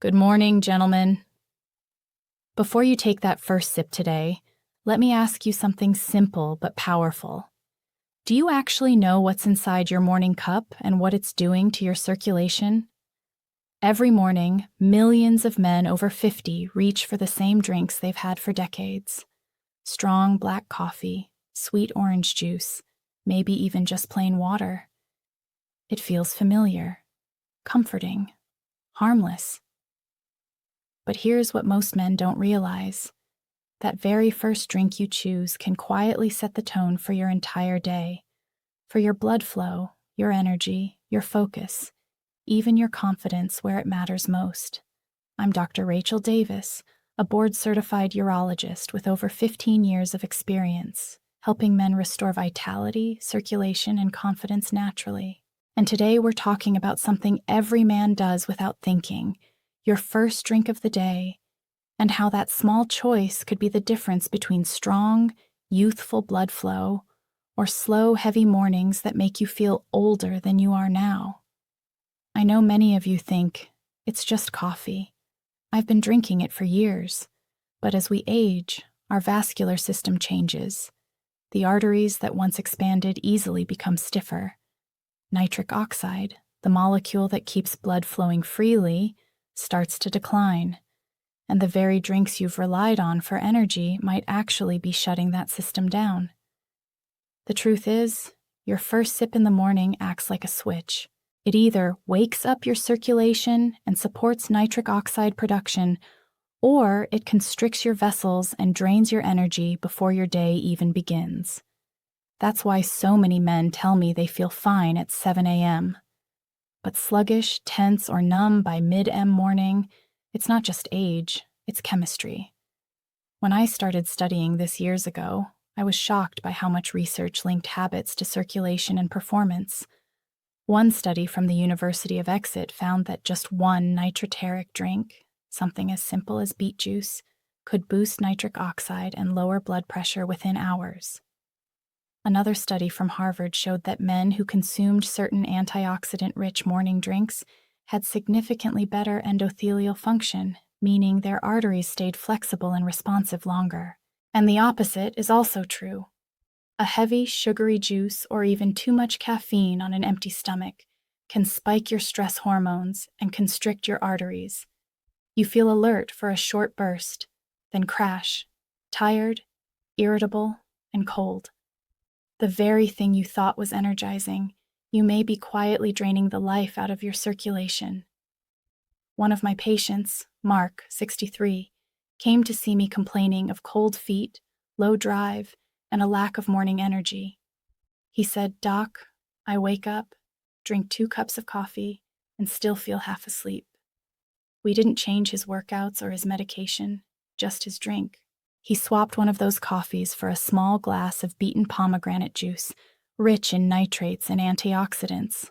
Good morning, gentlemen. Before you take that first sip today, let me ask you something simple but powerful. Do you actually know what's inside your morning cup and what it's doing to your circulation? Every morning, millions of men over 50 reach for the same drinks they've had for decades. Strong black coffee, sweet orange juice, maybe even just plain water. It feels familiar, comforting, harmless. But here's what most men don't realize. That very first drink you choose can quietly set the tone for your entire day, for your blood flow, your energy, your focus, even your confidence where it matters most. I'm Dr. Rachael Davis, a board-certified urologist with over 15 years of experience, helping men restore vitality, circulation, and confidence naturally. And today we're talking about something every man does without thinking, your first drink of the day, and how that small choice could be the difference between strong, youthful blood flow or slow, heavy mornings that make you feel older than you are now. I know many of you think, it's just coffee. I've been drinking it for years. But as we age, our vascular system changes. The arteries that once expanded easily become stiffer. Nitric oxide, the molecule that keeps blood flowing freely, starts to decline, and the very drinks you've relied on for energy might actually be shutting that system down. The truth is, your first sip in the morning acts like a switch. It either wakes up your circulation and supports nitric oxide production, or it constricts your vessels and drains your energy before your day even begins. That's why so many men tell me they feel fine at 7 a.m. But sluggish, tense, or numb by mid-M morning, it's not just age, it's chemistry. When I started studying this years ago, I was shocked by how much research linked habits to circulation and performance. One study from the University of Exeter found that just one nitriteric drink, something as simple as beet juice, could boost nitric oxide and lower blood pressure within hours. Another study from Harvard showed that men who consumed certain antioxidant-rich morning drinks had significantly better endothelial function, meaning their arteries stayed flexible and responsive longer. And the opposite is also true. A heavy, sugary juice or even too much caffeine on an empty stomach can spike your stress hormones and constrict your arteries. You feel alert for a short burst, then crash, tired, irritable, and cold. The very thing you thought was energizing, you may be quietly draining the life out of your circulation. One of my patients, Mark, 63, came to see me complaining of cold feet, low drive, and a lack of morning energy. He said, "Doc, I wake up, drink 2 cups of coffee, and still feel half asleep." We didn't change his workouts or his medication, just his drink. He swapped one of those coffees for a small glass of beaten pomegranate juice, rich in nitrates and antioxidants.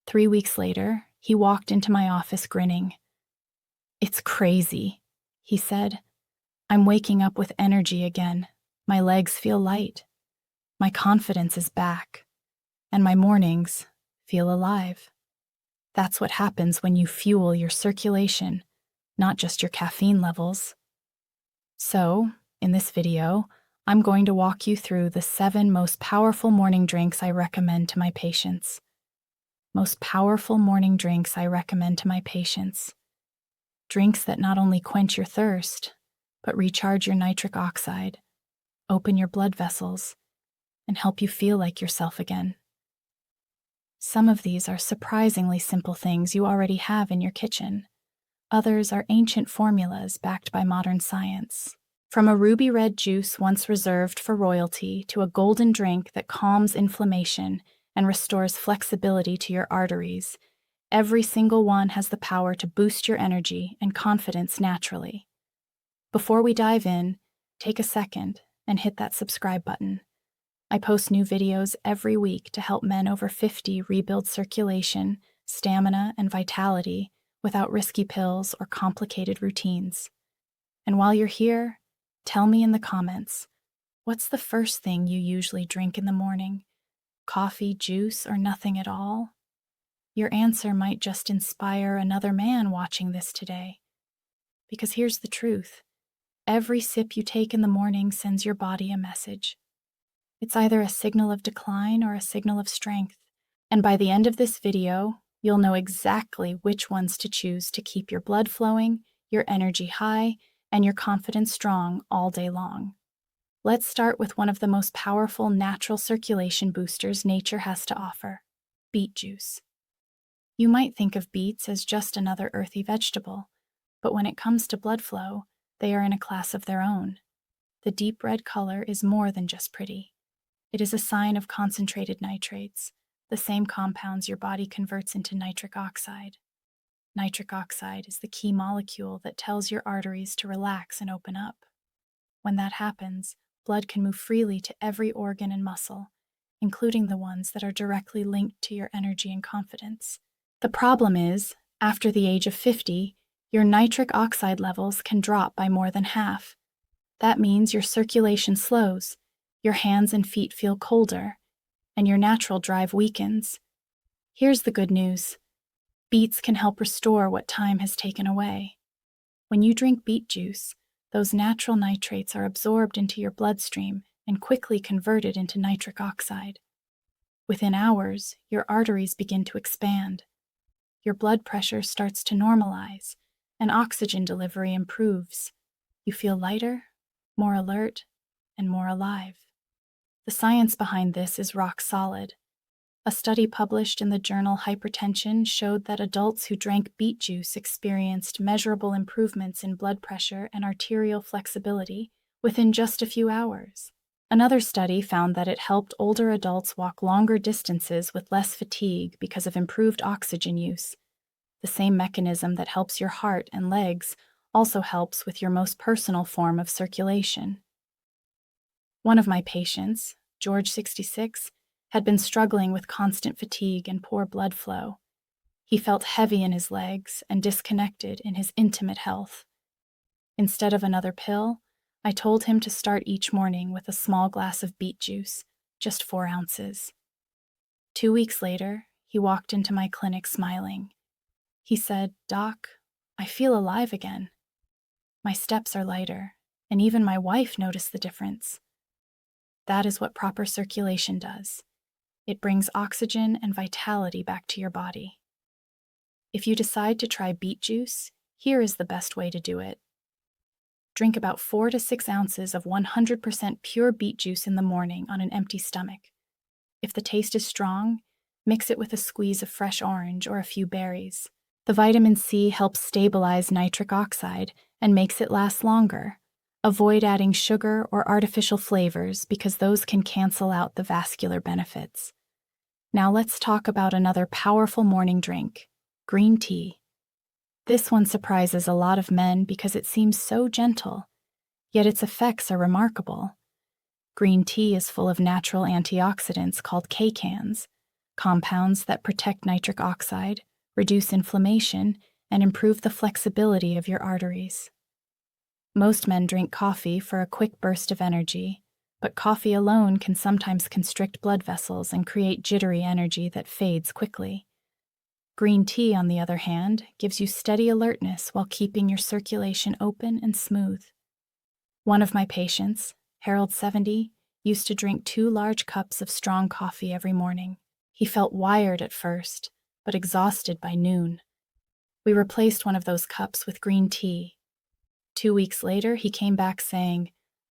3 weeks later, he walked into my office grinning. "It's crazy," he said. "I'm waking up with energy again. My legs feel light. My confidence is back. And my mornings feel alive." That's what happens when you fuel your circulation, not just your caffeine levels. So, in this video, I'm going to walk you through the 7 most powerful morning drinks I recommend to my patients. Most powerful morning drinks I recommend to my patients. Drinks that not only quench your thirst, but recharge your nitric oxide, open your blood vessels, and help you feel like yourself again. Some of these are surprisingly simple things you already have in your kitchen. Others are ancient formulas backed by modern science. From a ruby red juice once reserved for royalty to a golden drink that calms inflammation and restores flexibility to your arteries, every single one has the power to boost your energy and confidence naturally. Before we dive in, take a second and hit that subscribe button. I post new videos every week to help men over 50 rebuild circulation, stamina, and vitality without risky pills or complicated routines. And while you're here, tell me in the comments, what's the first thing you usually drink in the morning? Coffee, juice, or nothing at all? Your answer might just inspire another man watching this today. Because here's the truth. Every sip you take in the morning sends your body a message. It's either a signal of decline or a signal of strength. And by the end of this video, you'll know exactly which ones to choose to keep your blood flowing, your energy high, and your confidence strong all day long. Let's start with one of the most powerful natural circulation boosters nature has to offer: beet juice. You might think of beets as just another earthy vegetable, but when it comes to blood flow, they are in a class of their own. The deep red color is more than just pretty. It is a sign of concentrated nitrates, the same compounds your body converts into nitric oxide. Nitric oxide is the key molecule that tells your arteries to relax and open up. When that happens, blood can move freely to every organ and muscle, including the ones that are directly linked to your energy and confidence. The problem is, after the age of 50, your nitric oxide levels can drop by more than half. That means your circulation slows, your hands and feet feel colder, and your natural drive weakens. Here's the good news. Beets can help restore what time has taken away. When you drink beet juice, those natural nitrates are absorbed into your bloodstream and quickly converted into nitric oxide. Within hours, your arteries begin to expand. Your blood pressure starts to normalize, and oxygen delivery improves. You feel lighter, more alert, and more alive. The science behind this is rock solid. A study published in the journal Hypertension showed that adults who drank beet juice experienced measurable improvements in blood pressure and arterial flexibility within just a few hours. Another study found that it helped older adults walk longer distances with less fatigue because of improved oxygen use. The same mechanism that helps your heart and legs also helps with your most personal form of circulation. One of my patients, George 66, had been struggling with constant fatigue and poor blood flow. He felt heavy in his legs and disconnected in his intimate health. Instead of another pill, I told him to start each morning with a small glass of beet juice, just 4 ounces. 2 weeks later, he walked into my clinic smiling. He said, "Doc, I feel alive again. My steps are lighter, and even my wife noticed the difference." That is what proper circulation does. It brings oxygen and vitality back to your body. If you decide to try beet juice, here is the best way to do it. Drink about 4 to 6 ounces of 100% pure beet juice in the morning on an empty stomach. If the taste is strong, mix it with a squeeze of fresh orange or a few berries. The vitamin C helps stabilize nitric oxide and makes it last longer. Avoid adding sugar or artificial flavors because those can cancel out the vascular benefits. Now let's talk about another powerful morning drink, green tea. This one surprises a lot of men because it seems so gentle, yet its effects are remarkable. Green tea is full of natural antioxidants called kcans, compounds that protect nitric oxide, reduce inflammation, and improve the flexibility of your arteries. Most men drink coffee for a quick burst of energy, but coffee alone can sometimes constrict blood vessels and create jittery energy that fades quickly. Green tea, on the other hand, gives you steady alertness while keeping your circulation open and smooth. One of my patients, Harold 70, used to drink 2 large cups of strong coffee every morning. He felt wired at first, but exhausted by noon. We replaced one of those cups with green tea. 2 weeks later, he came back saying,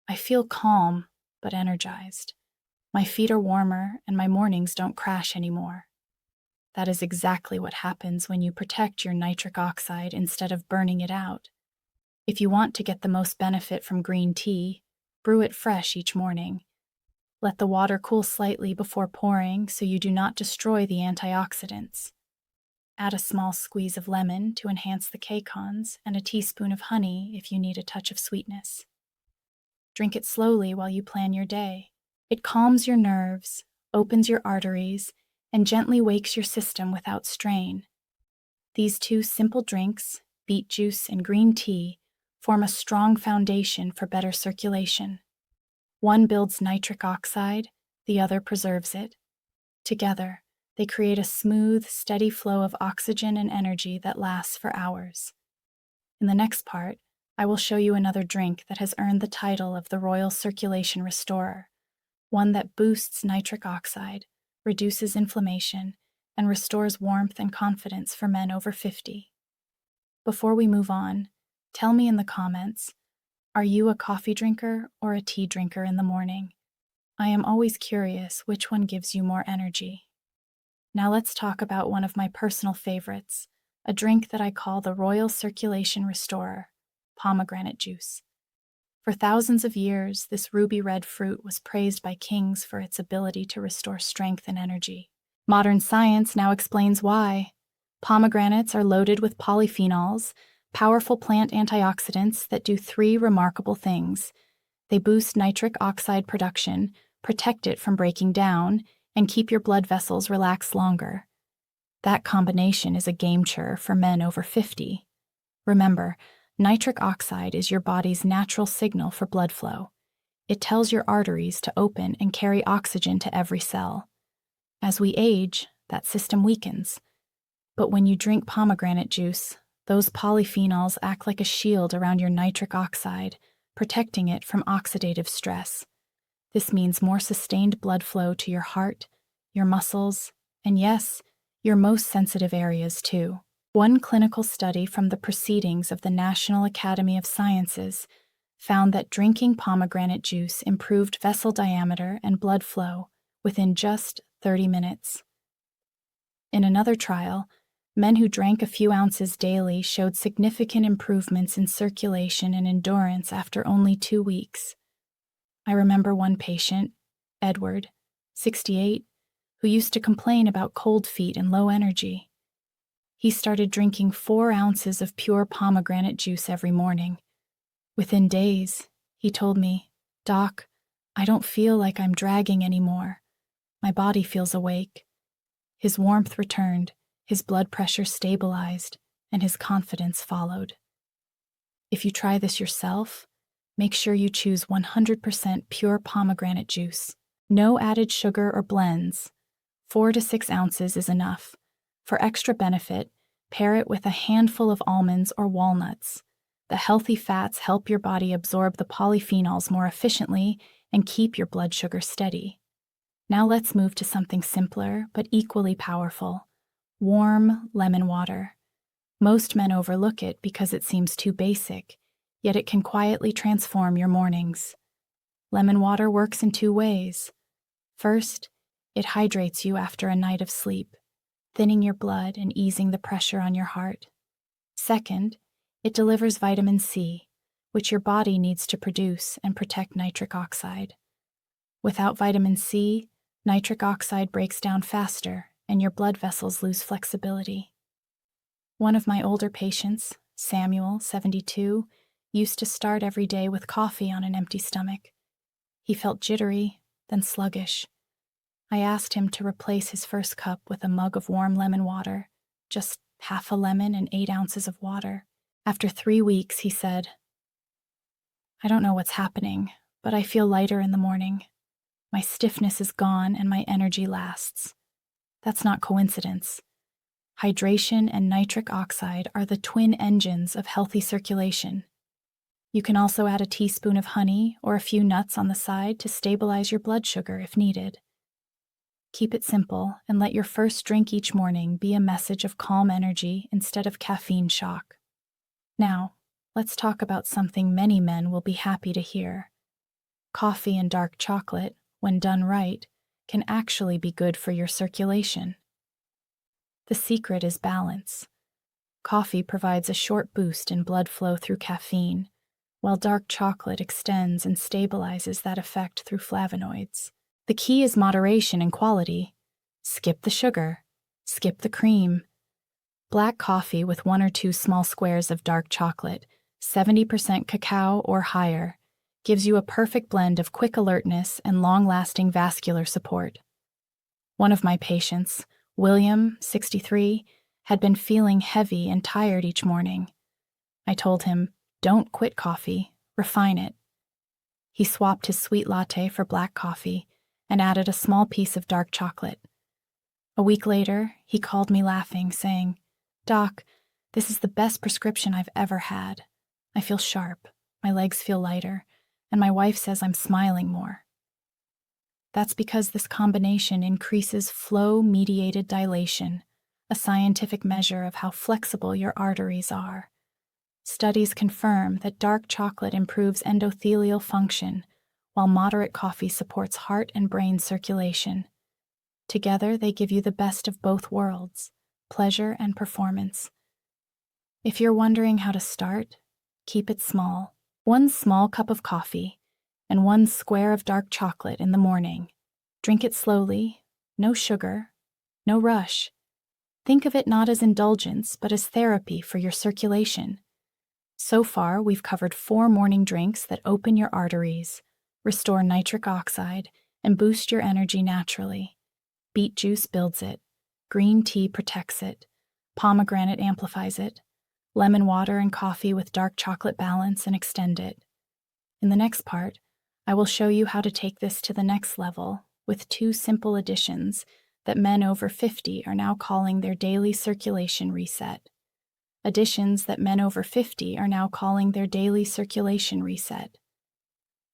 "I feel calm, but energized. My feet are warmer and my mornings don't crash anymore." That is exactly what happens when you protect your nitric oxide instead of burning it out. If you want to get the most benefit from green tea, brew it fresh each morning. Let the water cool slightly before pouring so you do not destroy the antioxidants. Add a small squeeze of lemon to enhance the kcans and a teaspoon of honey if you need a touch of sweetness. Drink it slowly while you plan your day. It calms your nerves, opens your arteries, and gently wakes your system without strain. These 2 simple drinks, beet juice and green tea, form a strong foundation for better circulation. One builds nitric oxide, the other preserves it. Together, They create a smooth, steady flow of oxygen and energy that lasts for hours. In the next part, I will show you another drink that has earned the title of the Royal Circulation Restorer, one that boosts nitric oxide, reduces inflammation, and restores warmth and confidence for men over 50. Before we move on, tell me in the comments, are you a coffee drinker or a tea drinker in the morning? I am always curious which one gives you more energy. Now let's talk about one of my personal favorites, a drink that I call the Royal Circulation Restorer, pomegranate juice. For thousands of years, this ruby red fruit was praised by kings for its ability to restore strength and energy. Modern science now explains why. Pomegranates are loaded with polyphenols, powerful plant antioxidants that do three remarkable things. They boost nitric oxide production, protect it from breaking down, and keep your blood vessels relaxed longer. That combination is a game-changer for men over 50. Remember, nitric oxide is your body's natural signal for blood flow. It tells your arteries to open and carry oxygen to every cell. As we age, that system weakens. But when you drink pomegranate juice, those polyphenols act like a shield around your nitric oxide, protecting it from oxidative stress. This means more sustained blood flow to your heart, your muscles, and yes, your most sensitive areas too. One clinical study from the Proceedings of the National Academy of Sciences found that drinking pomegranate juice improved vessel diameter and blood flow within just 30 minutes. In another trial, men who drank a few ounces daily showed significant improvements in circulation and endurance after only 2 weeks. I remember one patient, Edward, 68, who used to complain about cold feet and low energy. He started drinking 4 ounces of pure pomegranate juice every morning. Within days, he told me, "Doc, I don't feel like I'm dragging anymore. My body feels awake." His warmth returned, his blood pressure stabilized, and his confidence followed. If you try this yourself, make sure you choose 100% pure pomegranate juice. No added sugar or blends. 4 to 6 ounces is enough. For extra benefit, pair it with a handful of almonds or walnuts. The healthy fats help your body absorb the polyphenols more efficiently and keep your blood sugar steady. Now let's move to something simpler but equally powerful: warm lemon water. Most men overlook it because it seems too basic, yet it can quietly transform your mornings. Lemon water works in 2 ways. First, it hydrates you after a night of sleep, thinning your blood and easing the pressure on your heart. Second, it delivers vitamin C, which your body needs to produce and protect nitric oxide. Without vitamin C, nitric oxide breaks down faster and your blood vessels lose flexibility. One of my older patients, Samuel, 72, used to start every day with coffee on an empty stomach. He felt jittery, then sluggish. I asked him to replace his first cup with a mug of warm lemon water, just half a lemon and 8 ounces of water. After 3 weeks, he said, "I don't know what's happening, but I feel lighter in the morning. My stiffness is gone and my energy lasts." That's not coincidence. Hydration and nitric oxide are the twin engines of healthy circulation. You can also add a teaspoon of honey or a few nuts on the side to stabilize your blood sugar if needed. Keep it simple and let your first drink each morning be a message of calm energy instead of caffeine shock. Now, let's talk about something many men will be happy to hear. Coffee and dark chocolate, when done right, can actually be good for your circulation. The secret is balance. Coffee provides a short boost in blood flow through caffeine, while dark chocolate extends and stabilizes that effect through flavonoids. The key is moderation and quality. Skip the sugar. Skip the cream. Black coffee with 1 or 2 small squares of dark chocolate, 70% cacao or higher, gives you a perfect blend of quick alertness and long-lasting vascular support. One of my patients, William, 63, had been feeling heavy and tired each morning. I told him, "Don't quit coffee, refine it." He swapped his sweet latte for black coffee and added a small piece of dark chocolate. A week later, he called me laughing, saying, "Doc, this is the best prescription I've ever had. I feel sharp, my legs feel lighter, and my wife says I'm smiling more." That's because this combination increases flow-mediated dilation, a scientific measure of how flexible your arteries are. Studies confirm that dark chocolate improves endothelial function, while moderate coffee supports heart and brain circulation. Together, they give you the best of both worlds, pleasure and performance. If you're wondering how to start, keep it small. 1 small cup of coffee and 1 square of dark chocolate in the morning. Drink it slowly, no sugar, no rush. Think of it not as indulgence, but as therapy for your circulation. So far, we've covered 4 morning drinks that open your arteries, restore nitric oxide, and boost your energy naturally. Beet juice builds it, green tea protects it, pomegranate amplifies it, lemon water and coffee with dark chocolate balance and extend it. In the next part, I will show you how to take this to the next level with 2 simple additions that men over 50 are now calling their daily circulation reset. Additions that men over 50 are now calling their daily circulation reset.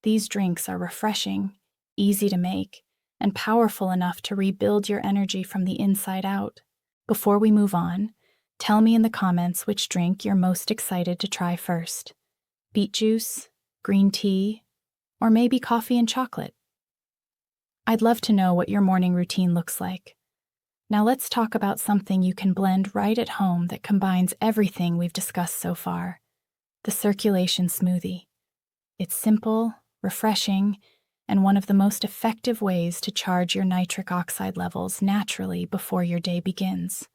These drinks are refreshing, easy to make, and powerful enough to rebuild your energy from the inside out. Before we move on, tell me in the comments which drink you're most excited to try first. Beet juice, green tea, or maybe coffee and chocolate. I'd love to know what your morning routine looks like. Now let's talk about something you can blend right at home that combines everything we've discussed so far: the circulation smoothie. It's simple, refreshing, and one of the most effective ways to charge your nitric oxide levels naturally before your day begins.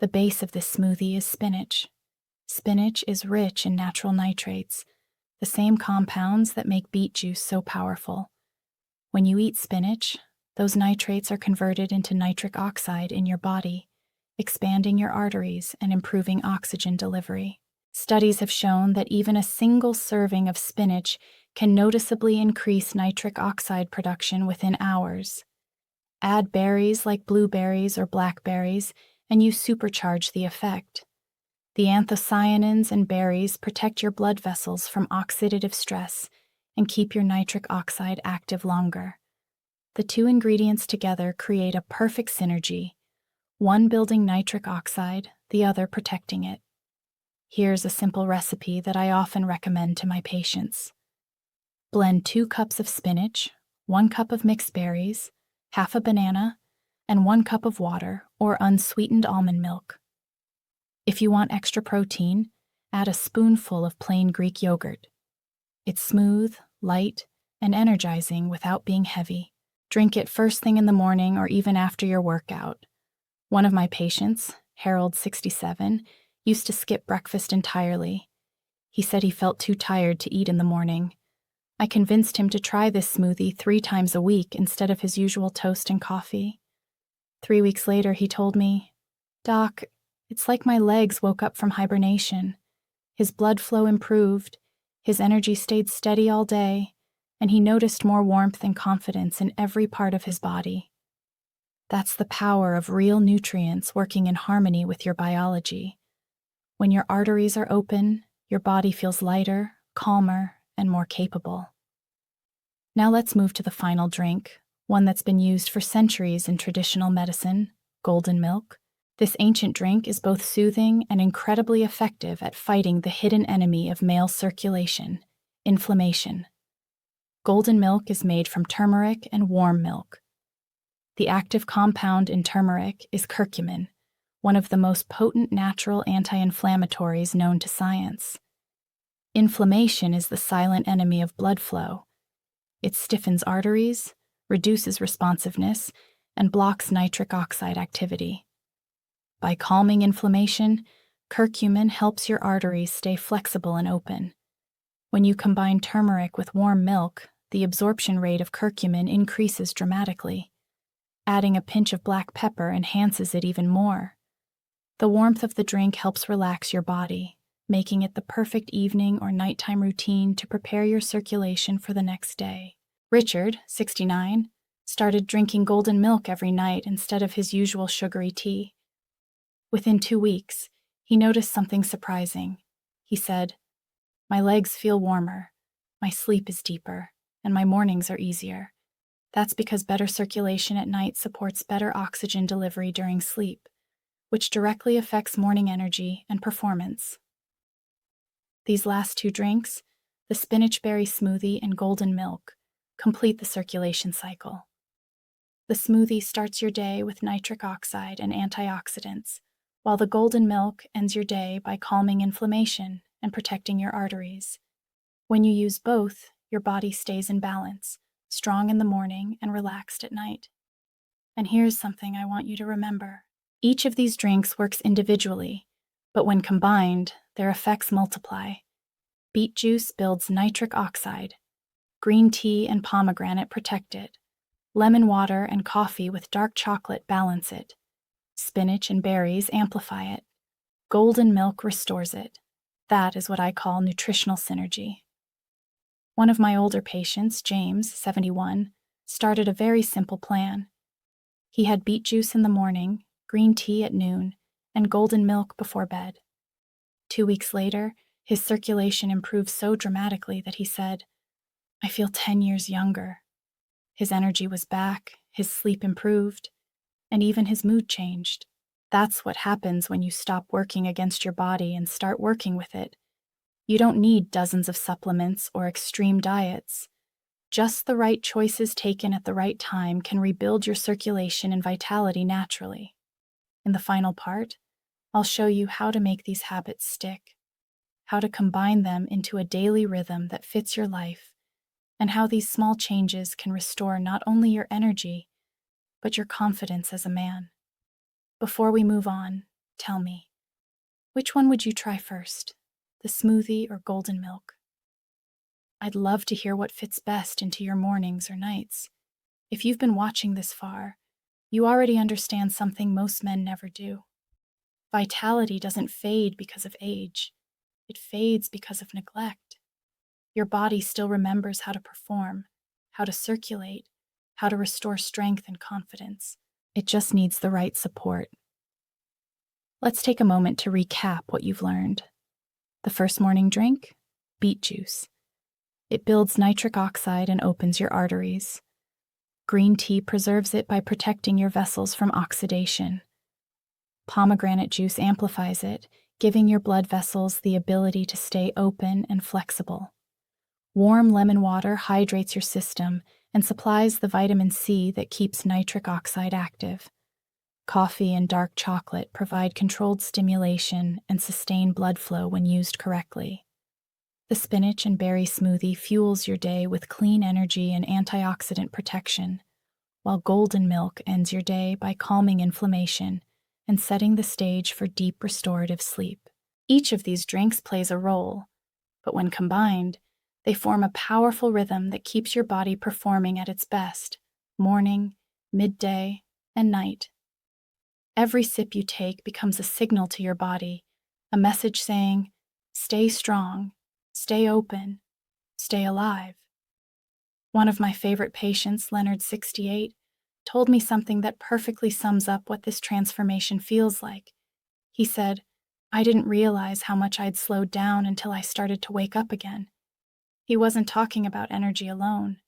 The base of this smoothie is spinach. Spinach is rich in natural nitrates, the same compounds that make beet juice so powerful. When you eat spinach, those nitrates are converted into nitric oxide in your body, expanding your arteries and improving oxygen delivery. Studies have shown that even a single serving of spinach can noticeably increase nitric oxide production within hours. Add berries like blueberries or blackberries, and you supercharge the effect. The anthocyanins in berries protect your blood vessels from oxidative stress and keep your nitric oxide active longer. The 2 ingredients together create a perfect synergy, one building nitric oxide, the other protecting it. Here's a simple recipe that I often recommend to my patients. Blend 2 cups of spinach, 1 cup of mixed berries, half a banana, and 1 cup of water or unsweetened almond milk. If you want extra protein, add a spoonful of plain Greek yogurt. It's smooth, light, and energizing without being heavy. Drink it first thing in the morning or even after your workout. One of my patients, Harold, 67, used to skip breakfast entirely. He said he felt too tired to eat in the morning. I convinced him to try this smoothie 3 times a week instead of his usual toast and coffee. 3 weeks later, he told me, "Doc, it's like my legs woke up from hibernation. His blood flow improved, his energy stayed steady all day, and he noticed more warmth and confidence in every part of his body." That's the power of real nutrients working in harmony with your biology. When your arteries are open, your body feels lighter, calmer, and more capable. Now let's move to the final drink, one that's been used for centuries in traditional medicine: golden milk. This ancient drink is both soothing and incredibly effective at fighting the hidden enemy of male circulation, inflammation. Golden milk is made from turmeric and warm milk. The active compound in turmeric is curcumin, one of the most potent natural anti-inflammatories known to science. Inflammation is the silent enemy of blood flow. It stiffens arteries, reduces responsiveness, and blocks nitric oxide activity. By calming inflammation, curcumin helps your arteries stay flexible and open. When you combine turmeric with warm milk, the absorption rate of curcumin increases dramatically. Adding a pinch of black pepper enhances it even more. The warmth of the drink helps relax your body, making it the perfect evening or nighttime routine to prepare your circulation for the next day. Richard, 69, started drinking golden milk every night instead of his usual sugary tea. Within 2 weeks, he noticed something surprising. He said, "My legs feel warmer, my sleep is deeper, and my mornings are easier. That's because better circulation at night supports better oxygen delivery during sleep, which directly affects morning energy and performance." These last 2 drinks, the spinach berry smoothie and golden milk, complete the circulation cycle. The smoothie starts your day with nitric oxide and antioxidants, while the golden milk ends your day by calming inflammation and protecting your arteries. When you use both, your body stays in balance, strong in the morning and relaxed at night. And here's something I want you to remember. Each of these drinks works individually, but when combined, their effects multiply. Beet juice builds nitric oxide. Green tea and pomegranate protect it. Lemon water and coffee with dark chocolate balance it. Spinach and berries amplify it. Golden milk restores it. That is what I call nutritional synergy. One of my older patients, James, 71, started a very simple plan. He had beet juice in the morning, green tea at noon, and golden milk before bed. 2 weeks later, his circulation improved so dramatically that he said, "I feel 10 years younger." His energy was back, his sleep improved, and even his mood changed. That's what happens when you stop working against your body and start working with it. You don't need dozens of supplements or extreme diets. Just the right choices taken at the right time can rebuild your circulation and vitality naturally. In the final part, I'll show you how to make these habits stick, how to combine them into a daily rhythm that fits your life, and how these small changes can restore not only your energy, but your confidence as a man. Before we move on, tell me, which one would you try first, the smoothie or golden milk? I'd love to hear what fits best into your mornings or nights. If you've been watching this far, you already understand something most men never do. Vitality doesn't fade because of age. It fades because of neglect. Your body still remembers how to perform, how to circulate, how to restore strength and confidence. It just needs the right support. Let's take a moment to recap what you've learned. The first morning drink? Beet juice. It builds nitric oxide and opens your arteries. Green tea preserves it by protecting your vessels from oxidation. Pomegranate juice amplifies it, giving your blood vessels the ability to stay open and flexible. Warm lemon water hydrates your system and supplies the vitamin C that keeps nitric oxide active. Coffee and dark chocolate provide controlled stimulation and sustain blood flow when used correctly. The spinach and berry smoothie fuels your day with clean energy and antioxidant protection, while golden milk ends your day by calming inflammation and setting the stage for deep restorative sleep. Each of these drinks plays a role, but when combined, they form a powerful rhythm that keeps your body performing at its best, morning, midday, and night. Every sip you take becomes a signal to your body, a message saying, "Stay strong, stay open, stay alive." One of my favorite patients, Leonard, 68, told me something that perfectly sums up what this transformation feels like. He said, "I didn't realize how much I'd slowed down until I started to wake up again." He wasn't talking about energy alone.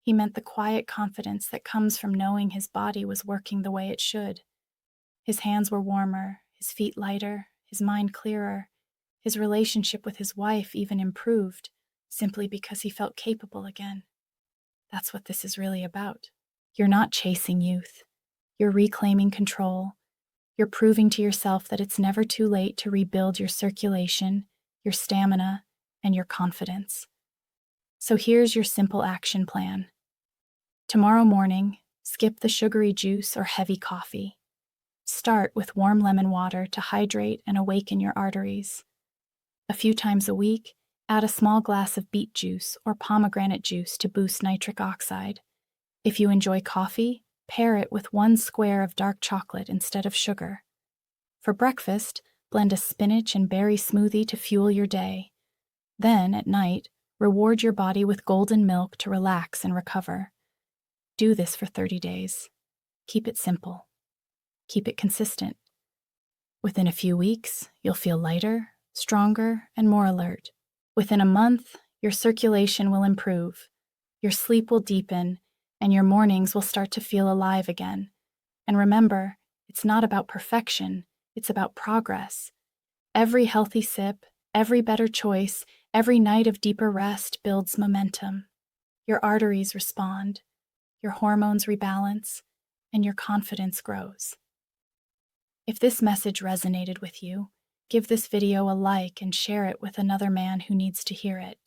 He meant the quiet confidence that comes from knowing his body was working the way it should. His hands were warmer, his feet lighter, his mind clearer. His relationship with his wife even improved, simply because he felt capable again. That's what this is really about. You're not chasing youth. You're reclaiming control. You're proving to yourself that it's never too late to rebuild your circulation, your stamina, and your confidence. So here's your simple action plan. Tomorrow morning, skip the sugary juice or heavy coffee. Start with warm lemon water to hydrate and awaken your arteries. A few times a week, add a small glass of beet juice or pomegranate juice to boost nitric oxide. If you enjoy coffee, pair it with 1 square of dark chocolate instead of sugar. For breakfast, blend a spinach and berry smoothie to fuel your day. Then, at night, reward your body with golden milk to relax and recover. Do this for 30 days. Keep it simple. Keep it consistent. Within a few weeks, you'll feel lighter, stronger, and more alert. Within a month, your circulation will improve, your sleep will deepen, and your mornings will start to feel alive again. And remember, it's not about perfection, it's about progress. Every healthy sip, every better choice, every night of deeper rest builds momentum. Your arteries respond, your hormones rebalance, and your confidence grows. If this message resonated with you, give this video a like and share it with another man who needs to hear it.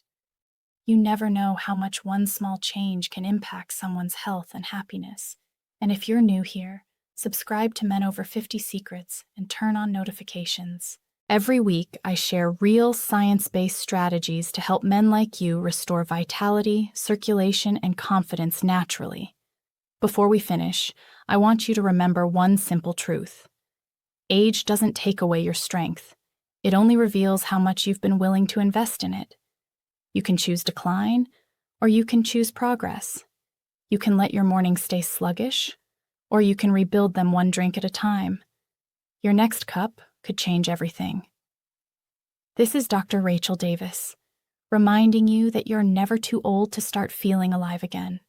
You never know how much one small change can impact someone's health and happiness. And if you're new here, subscribe to Men Over 50 Secrets and turn on notifications. Every week, I share real science-based strategies to help men like you restore vitality, circulation, and confidence naturally. Before we finish, I want you to remember one simple truth. Age doesn't take away your strength. It only reveals how much you've been willing to invest in it. You can choose decline, or you can choose progress. You can let your mornings stay sluggish, or you can rebuild them one drink at a time. Your next cup could change everything. This is Dr. Rachael Davis, reminding you that you're never too old to start feeling alive again.